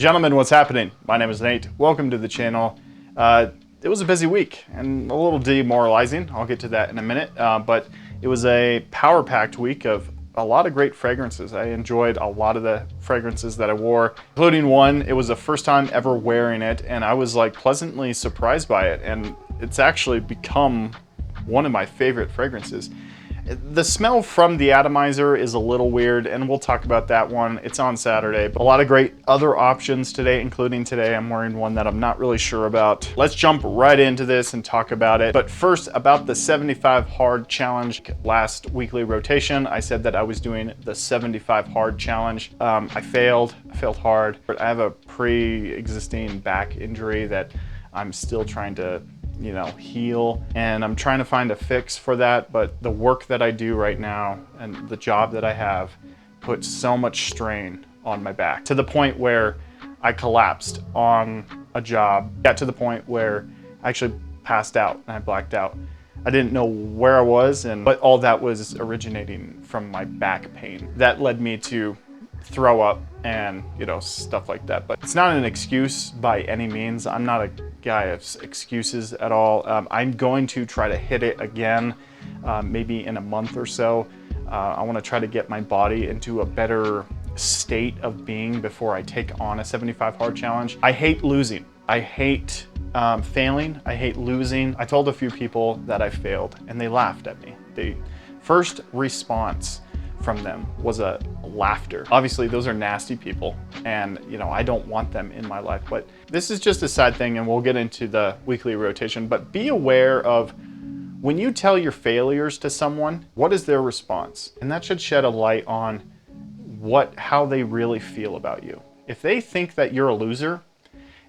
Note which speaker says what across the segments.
Speaker 1: Gentlemen, what's happening? My name is Nate. Welcome to the channel. It was a busy week and a little demoralizing. I'll get to that in a minute, but it was a power-packed week of a lot of great fragrances. I enjoyed a lot of the fragrances that I wore, including one. It was the first time ever wearing it, and I was like pleasantly surprised by it, and it's actually become one of my favorite fragrances. The smell from the atomizer is a little weird, and we'll talk about that one. It's on Saturday, but a lot of great other options today, including today I'm wearing one that I'm not really sure about. Let's jump right into this and talk about it. But first, about the 75 hard challenge. Last weekly rotation, I said that I was doing the 75 hard challenge. I failed hard. I have a pre-existing back injury that I'm still trying to heal, and I'm trying to find a fix for that, but the work that I do right now and the job that I have puts so much strain on my back to the point where I collapsed on a job. Got to the point where I actually passed out and I blacked out. I didn't know where I was, but all that was originating from my back pain. That led me to throw up and stuff like that. But it's not an excuse by any means. I'm not a guy of excuses at all. I'm going to try to hit it again, maybe in a month or so. I want to try to get my body into a better state of being before I take on a 75 hard challenge. I hate losing. I hate failing. I hate losing. I told a few people that I failed and they laughed at me. The first response from them was a laughter. Obviously, those are nasty people, and I don't want them in my life. But this is just a side thing, and we'll get into the weekly rotation. But be aware of when you tell your failures to someone, what is their response? And that should shed a light on how they really feel about you. If they think that you're a loser,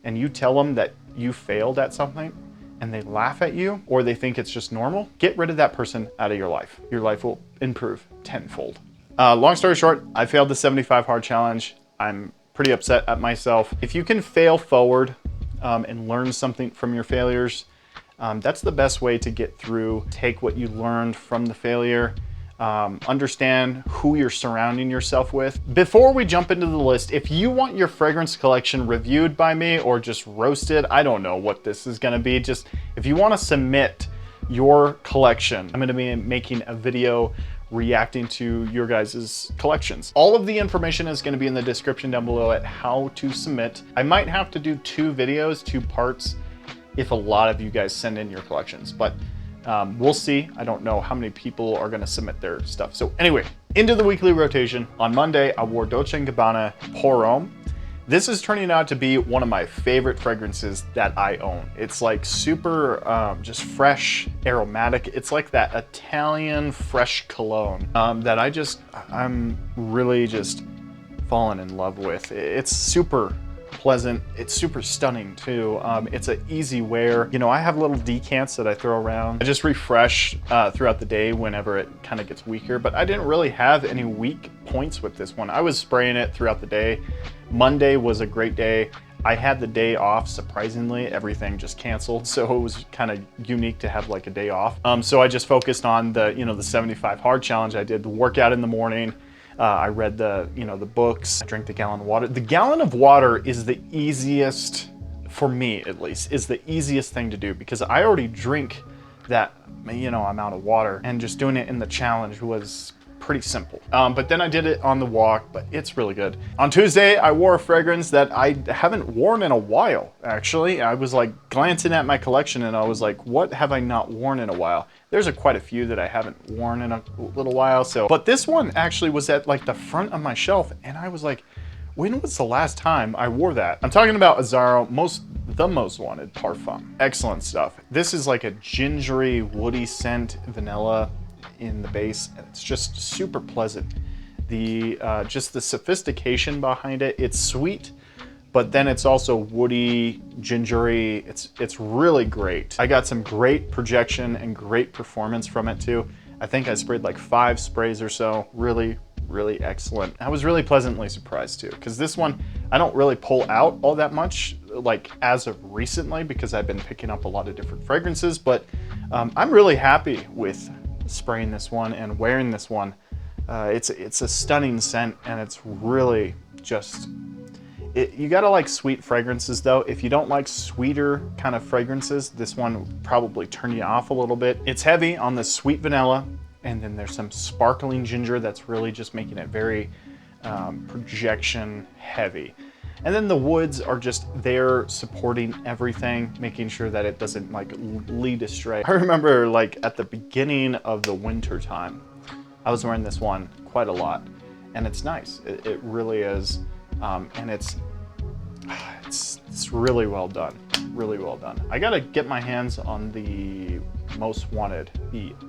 Speaker 1: and you tell them that you failed at something, and they laugh at you, or they think it's just normal, get rid of that person out of your life. Your life will improve tenfold. Long story short, I failed the 75 hard challenge. I'm pretty upset at myself. If you can fail forward and learn something from your failures, that's the best way to get through. Take what you learned from the failure, understand who you're surrounding yourself with. Before we jump into the list, if you want your fragrance collection reviewed by me or just roasted, I don't know what this is gonna be. Just if you wanna submit your collection, I'm gonna be making a video reacting to your guys' collections. All of the information is gonna be in the description down below at how to submit. I might have to do 2 videos, 2 parts, if a lot of you guys send in your collections, but we'll see. I don't know how many people are gonna submit their stuff. So anyway, into the weekly rotation. On Monday, I wore Dolce & Gabbana Pour Homme. This is turning out to be one of my favorite fragrances that I own. It's like super just fresh, aromatic. It's like that Italian fresh cologne that I'm really just fallen in love with. It's super pleasant. It's super stunning too. It's an easy wear. I have little decants that I throw around. I just refresh throughout the day whenever it kind of gets weaker, but I didn't really have any weak points with this one. I was spraying it throughout the day. Monday was a great day. I had the day off, surprisingly. Everything just canceled, so it was kind of unique to have like a day off. So I just focused on the 75 hard challenge. I did the workout in the morning. I read the books. I drank the gallon of water. The gallon of water is the easiest, for me at least, is the easiest thing to do because I already drink that amount of water, and just doing it in the challenge was pretty simple. But then I did it on the walk, but it's really good. On Tuesday, I wore a fragrance that I haven't worn in a while, actually. I was like glancing at my collection and I was like, what have I not worn in a while? There's quite a few that I haven't worn in a little while. But this one actually was at like the front of my shelf, and I was like, when was the last time I wore that? I'm talking about Azzaro, the most wanted parfum. Excellent stuff. This is like a gingery, woody scent, vanilla in the base, and it's just super pleasant. Just the sophistication behind it. It's sweet, but then it's also woody, gingery. It's really great. I got some great projection and great performance from it too. I think I sprayed like 5 sprays or so. Really, really excellent. I was really pleasantly surprised too, because this one I don't really pull out all that much, like as of recently, because I've been picking up a lot of different fragrances, but I'm really happy with spraying this one and wearing this one. It's a stunning scent, and it's really just, You gotta like sweet fragrances though. If you don't like sweeter kind of fragrances, this one will probably turn you off a little bit. It's heavy on the sweet vanilla, and then there's some sparkling ginger that's really just making it very projection heavy. And then the woods are just there supporting everything, making sure that it doesn't like lead astray. I remember like at the beginning of the winter time, I was wearing this one quite a lot, and it's nice. It really is, and it's really well done, really well done. I gotta get my hands on the most wanted.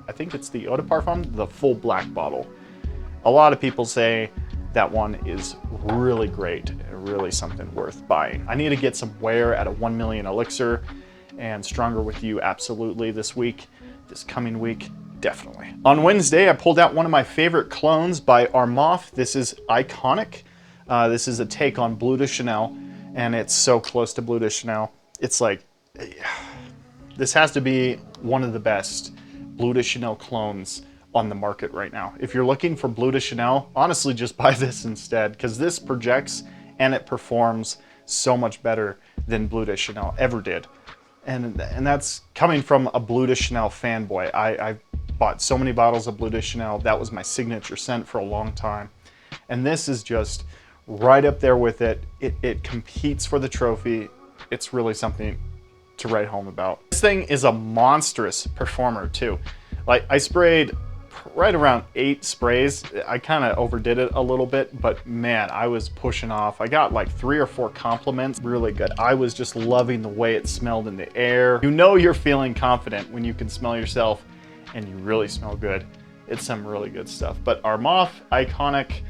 Speaker 1: I think it's the Eau de Parfum, the full black bottle. A lot of people say that one is really great, really something worth buying. I need to get some wear at a 1 million elixir, and Stronger With You absolutely this week, this coming week, definitely. On Wednesday, I pulled out one of my favorite colognes by Armaf. This is Iconic. This is a take on Bleu de Chanel, and it's so close to Bleu de Chanel. It's like, this has to be one of the best Bleu de Chanel colognes on the market right now. If you're looking for Bleu de Chanel, honestly just buy this instead, because this projects and it performs so much better than Bleu de Chanel ever did. And that's coming from a Bleu de Chanel fanboy. I bought so many bottles of Bleu de Chanel. That was my signature scent for a long time. And this is just right up there with it. It competes for the trophy. It's really something to write home about. This thing is a monstrous performer too. Like, I sprayed right around 8 sprays. I kind of overdid it a little bit, but man, I was pushing off. I got like 3 or 4 compliments. Really good. I was just loving the way it smelled in the air. You know you're feeling confident when you can smell yourself and you really smell good. It's some really good stuff. But Armaf, Iconic.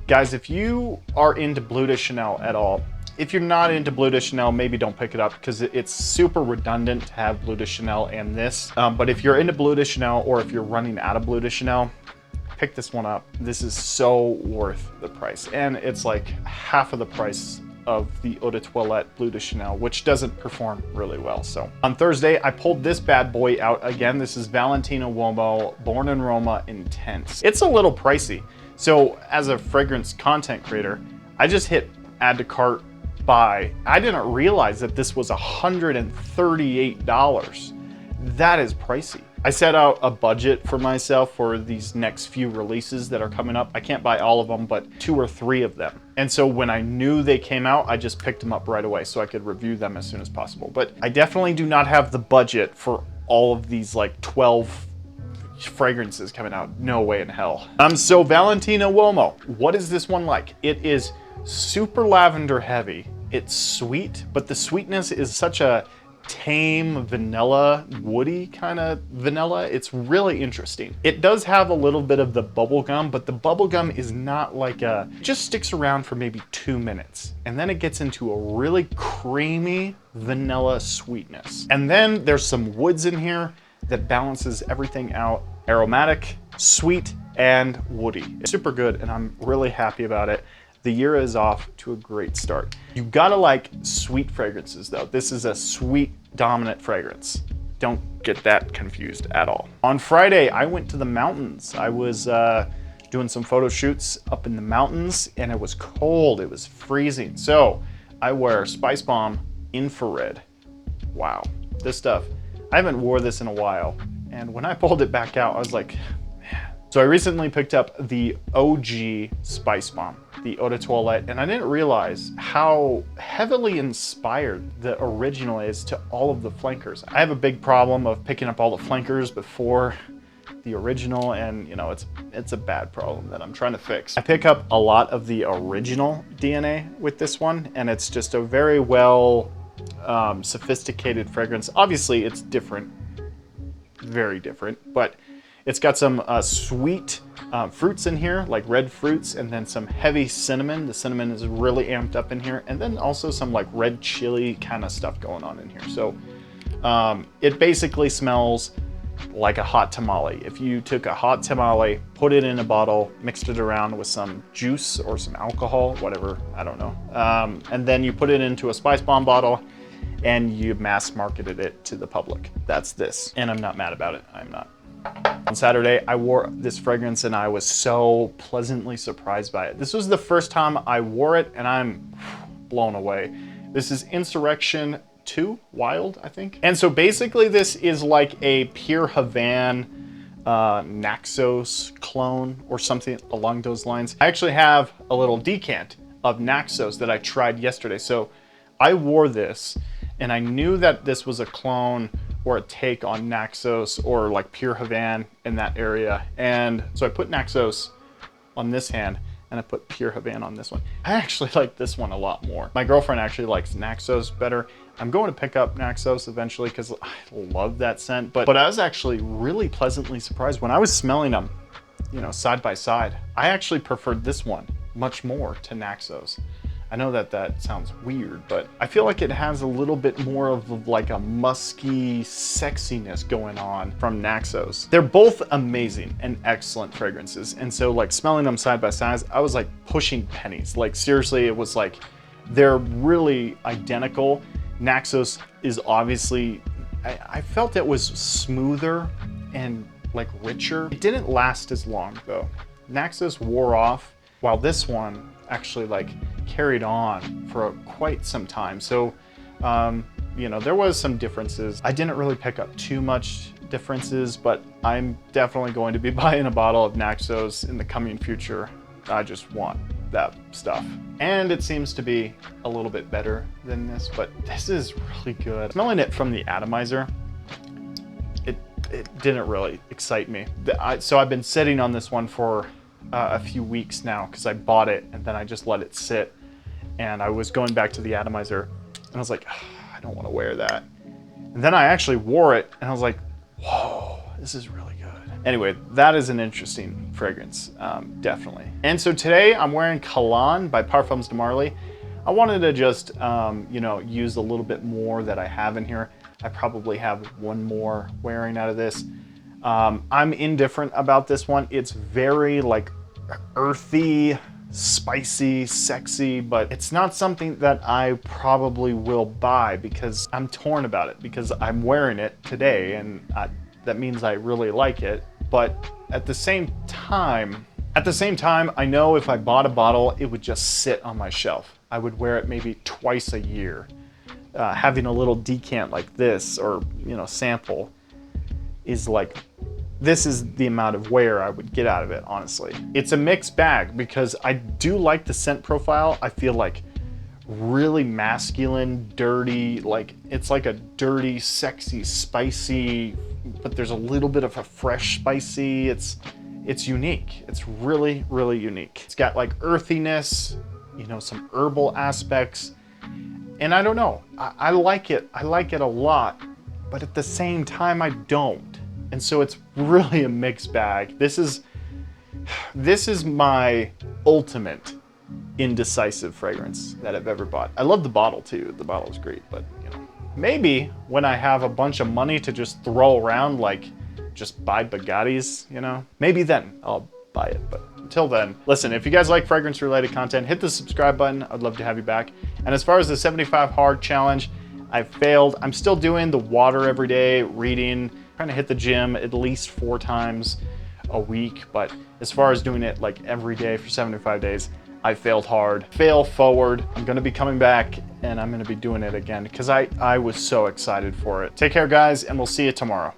Speaker 1: Guys, if you are into Bleu de Chanel at all, if you're not into Bleu de Chanel, maybe don't pick it up, because it's super redundant to have Bleu de Chanel and this. But if you're into Bleu de Chanel, or if you're running out of Bleu de Chanel, pick this one up. This is so worth the price. And it's like half of the price of the Eau de Toilette Bleu de Chanel, which doesn't perform really well. So on Thursday, I pulled this bad boy out again. This is Valentino Uomo Born in Roma Intense. It's a little pricey. So as a fragrance content creator, I just hit add to cart, buy. I didn't realize that this was $138. That is pricey. I set out a budget for myself for these next few releases that are coming up. I can't buy all of them, but 2 or 3 of them. And so when I knew they came out, I just picked them up right away so I could review them as soon as possible. But I definitely do not have the budget for all of these like 12 fragrances coming out. No way in hell. So Valentino Uomo, what is this one like? It is super lavender heavy. It's sweet, but the sweetness is such a tame vanilla, woody kind of vanilla. It's really interesting. It does have a little bit of the bubble gum, but the bubble gum is not like it just sticks around for maybe 2 minutes. And then it gets into a really creamy vanilla sweetness. And then there's some woods in here that balances everything out. Aromatic, sweet, and woody. It's super good, and I'm really happy about it. The year is off to a great start. You gotta like sweet fragrances though. This is a sweet dominant fragrance. Don't get that confused at all. On Friday, I went to the mountains. I was doing some photo shoots up in the mountains, and it was cold, it was freezing. So I wear Spice Bomb Infrared. Wow, this stuff, I haven't wore this in a while. And when I pulled it back out, I was like, man. So I recently picked up the OG Spice Bomb, the Eau de Toilette, and I didn't realize how heavily inspired the original is to all of the flankers. I have a big problem of picking up all the flankers before the original, and you know, it's a bad problem that I'm trying to fix. I pick up a lot of the original DNA with this one, and it's just a very well sophisticated fragrance. Obviously, it's different, very different, but it's got some sweet fruits in here, like red fruits, and then some heavy cinnamon. The cinnamon is really amped up in here, and then also some like red chili kind of stuff going on in here. So it basically smells like a hot tamale. If you took a hot tamale, put it in a bottle, mixed it around with some juice or some alcohol, whatever, I don't know, and then you put it into a Spice Bomb bottle, and you mass marketed it to the public. That's this, and I'm not mad about it. I'm not. On Saturday, I wore this fragrance, and I was so pleasantly surprised by it. This was the first time I wore it, and I'm blown away. This is Insurrection 2 Wild, I think. And so basically this is like a Pure Havana Naxos clone or something along those lines. I actually have a little decant of Naxos that I tried yesterday. So I wore this and I knew that this was a clone or a take on Naxos or like Pure Havana in that area. And so I put Naxos on this hand and I put Pure Havana on this one. I actually like this one a lot more. My girlfriend actually likes Naxos better. I'm going to pick up Naxos eventually because I love that scent. But I was actually really pleasantly surprised when I was smelling them, you know, side by side. I actually preferred this one much more to Naxos. I know that sounds weird, but I feel like it has a little bit more of like a musky sexiness going on from Naxos. They're both amazing and excellent fragrances. And so like smelling them side by side, I was like pushing pennies. Like seriously, it was like, they're really identical. Naxos is obviously, I felt it was smoother and like richer. It didn't last as long though. Naxos wore off while this one actually like carried on for quite some time. So, you know, there was some differences. I didn't really pick up too much differences, but I'm definitely going to be buying a bottle of Naxos in the coming future. I just want that stuff. And it seems to be a little bit better than this, but this is really good. Smelling it from the atomizer, it didn't really excite me. So I've been sitting on this one for a few weeks now because I bought it and then I just let it sit. And I was going back to the atomizer and I was like, I don't want to wear that. And then I actually wore it and I was like, whoa, this is really good. Anyway, that is an interesting fragrance, definitely. And so today I'm wearing Cologne by Parfums de Marly. I wanted to just, you know, use a little bit more that I have in here. I probably have one more wearing out of this. I'm indifferent about this one. It's very like earthy, spicy, sexy, but it's not something that I probably will buy because I'm torn about it because I'm wearing it today and that means I really like it. But at the same time, I know if I bought a bottle, it would just sit on my shelf. I would wear it maybe twice a year. Having a little decant like this or, you know, sample is like, this is the amount of wear I would get out of it, honestly. It's a mixed bag because I do like the scent profile. I feel like really masculine, dirty, like it's like a dirty, sexy, spicy, but there's a little bit of a fresh spicy. It's unique. It's really, really unique. It's got like earthiness, you know, some herbal aspects. And I don't know, I like it. I like it a lot, but at the same time I don't. And so it's really a mixed bag. This is my ultimate indecisive fragrance that I've ever bought. I love the bottle too. The bottle is great, but you know, maybe when I have a bunch of money to just throw around, like just buy Bugattis, you know, maybe then I'll buy it. But until then, listen, if you guys like fragrance related content, hit the subscribe button. I'd love to have you back. And as far as the 75 hard challenge, I failed. I'm still doing the water every day, reading, trying to hit the gym at least 4 times a week. But as far as doing it like every day for 75 days, I failed hard. Fail forward. I'm gonna be coming back and I'm gonna be doing it again because I was so excited for it. Take care guys, and we'll see you tomorrow.